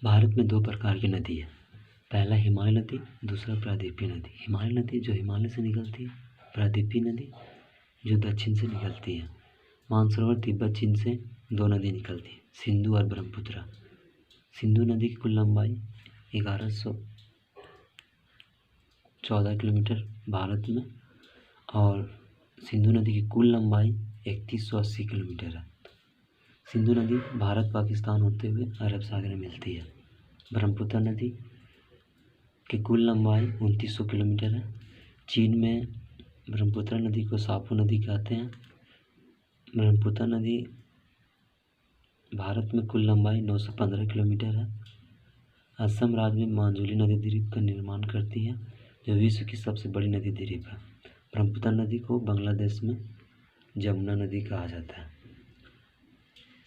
भारत में दो प्रकार की नदी है। पहला हिमालय नदी, दूसरा प्रायद्वीपीय नदी। हिमालय नदी जो हिमालय से निकलती है, प्रायद्वीपीय नदी जो दक्षिण से निकलती है। मानसरोवर तिब्बत चीन से दो नदी निकलती है, सिंधु और ब्रह्मपुत्र। सिंधु नदी की कुल लंबाई 1114 किलोमीटर भारत में, और सिंधु नदी की कुल लंबाई 3180 किलोमीटर है। सिंधु नदी भारत पाकिस्तान होते हुए अरब सागर में मिलती है। ब्रह्मपुत्र नदी की कुल लंबाई 2900 किलोमीटर है। चीन में ब्रह्मपुत्र नदी को सापू नदी कहते हैं। ब्रह्मपुत्र नदी भारत में कुल लंबाई 915 किलोमीटर है। असम राज्य में मांजुली नदी द्वीप का निर्माण करती है, जो विश्व की सबसे बड़ी नदी द्वीप है। ब्रह्मपुत्र नदी को बांग्लादेश में जमुना नदी कहा जाता है।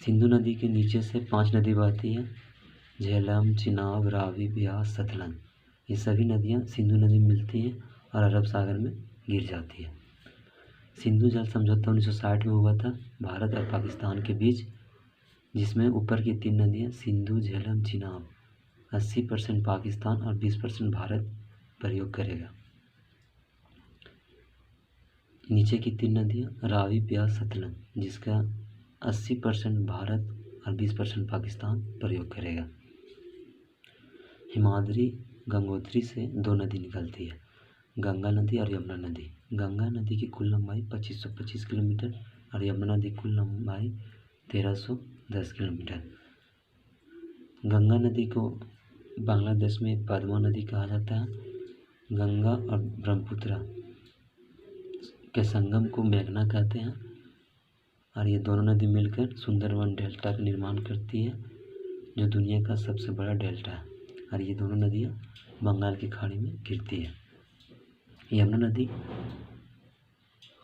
सिंधु नदी के नीचे से 5 नदी बहती हैं, झेलम, चिनाब, रावी, ब्यास, सतलज। ये सभी नदियाँ सिंधु नदी में मिलती हैं और अरब सागर में गिर जाती है। सिंधु जल समझौता 1960 में हुआ था भारत और पाकिस्तान के बीच, जिसमें ऊपर की 3 नदियाँ सिंधु, झेलम, चिनाब 80% पाकिस्तान और 20% भारत प्रयोग करेगा। नीचे की 3 नदियाँ रावी, ब्यास, सतलज, जिसका 80% भारत और 20% पाकिस्तान प्रयोग करेगा। हिमाद्री गंगोत्री से 2 नदी निकलती है, गंगा नदी और यमुना नदी। गंगा नदी की कुल लंबाई 2525 किलोमीटर और यमुना नदी की कुल लंबाई 1310 किलोमीटर। गंगा नदी को बांग्लादेश में पद्मा नदी कहा जाता है। गंगा और ब्रह्मपुत्र के संगम को मेघना कहते हैं, और ये दोनों नदी मिलकर सुंदरवन डेल्टा का निर्माण करती है, जो दुनिया का सबसे बड़ा डेल्टा है। और ये दोनों नदियाँ बंगाल की खाड़ी में गिरती है। यमुना नदी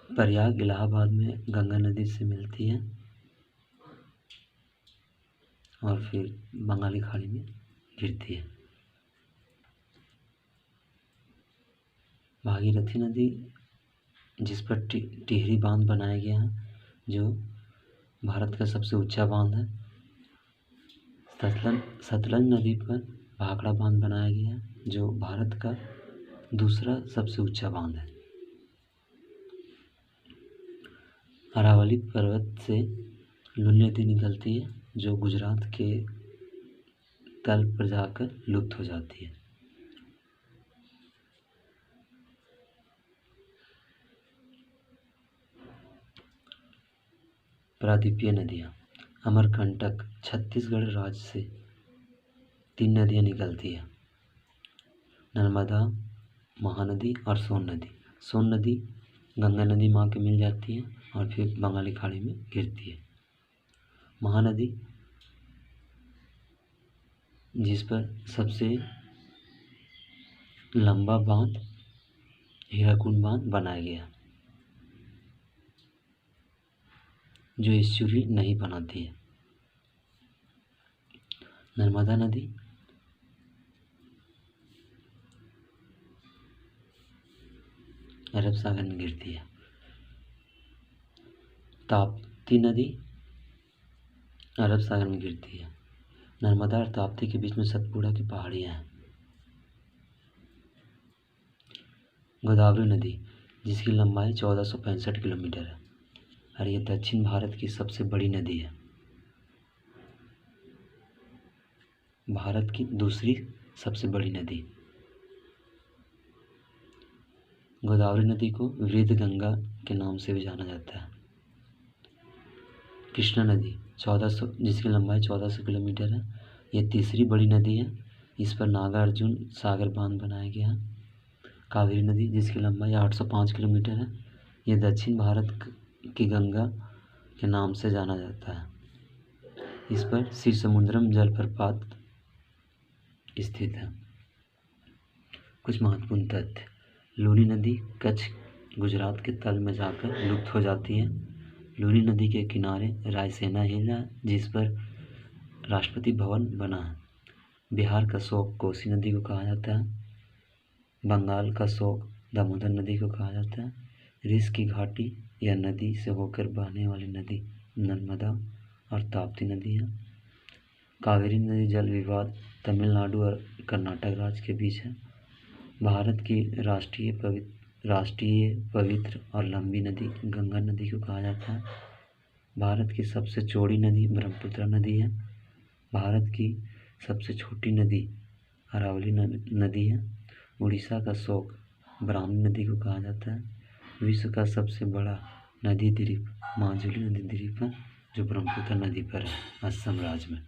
प्रयाग इलाहाबाद में गंगा नदी से मिलती है और फिर बंगाली खाड़ी में गिरती है। भागीरथी नदी, जिस पर टिहरी बांध बनाया गया है, जो भारत का सबसे ऊंचा बांध है। सतलज नदी पर भाखड़ा बांध बनाया गया है, जो भारत का दूसरा सबसे ऊंचा बांध है। अरावली पर्वत से लुनी नदी निकलती है, जो गुजरात के तल पर जाकर लुप्त हो जाती है। प्रायद्वीपीय नदियाँ। अमरकंटक छत्तीसगढ़ राज्य से 3 नदियाँ निकलती है, नर्मदा, महानदी और सोन नदी। सोन नदी गंगा नदी माँ के मिल जाती है और फिर बंगाली खाड़ी में गिरती है। महानदी, जिस पर सबसे लंबा बांध हीराकुंड बांध बनाया गया, जो एस्चुरी नहीं बनाती है। नर्मदा नदी अरब सागर में गिरती है। ताप्ती नदी अरब सागर में गिरती है। नर्मदा और ताप्ती के बीच में सतपुड़ा की पहाड़ियाँ हैं। गोदावरी नदी, जिसकी लंबाई 1465 किलोमीटर है और ये दक्षिण भारत की सबसे बड़ी नदी है। भारत की दूसरी सबसे बड़ी नदी। गोदावरी नदी को वृद्ध गंगा के नाम से भी जाना जाता है। कृष्णा नदी 1400, जिसकी लंबाई 1400 किलोमीटर है, ये तीसरी बड़ी नदी है। इस पर नागार्जुन सागर बांध बनाया गया है। कावेरी नदी, जिसकी लंबाई 805 किलोमीटर है, ये दक्षिण भारत की गंगा के नाम से जाना जाता है। इस पर श्रीसमुद्रम जलप्रपात स्थित है। कुछ महत्वपूर्ण तथ्य। लूनी नदी कच्छ, गुजरात के तल में जाकर लुप्त हो जाती है। लूनी नदी के किनारे रायसेना हिल है, जिस पर राष्ट्रपति भवन बना है। बिहार का शोक कोसी नदी को कहा जाता है। बंगाल का शोक दामोदर नदी को कहा जाता है। ऋषि की घाटी या नदी से होकर बहने वाली नदी नर्मदा और ताप्ती नदी है। कावेरी नदी जल विवाद तमिलनाडु और कर्नाटक राज्य के बीच है। भारत की राष्ट्रीय पवित्र और लंबी नदी गंगा नदी को कहा जाता है। भारत की सबसे चौड़ी नदी ब्रह्मपुत्र नदी है। भारत की सबसे छोटी नदी अरावली नदी है। उड़ीसा का शोक ब्राह्मणी नदी को कहा जाता है। विश्व का सबसे बड़ा नदी द्वीप माजुली नदी द्वीप है, जो ब्रह्मपुत्र नदी पर है, असम राज्य में।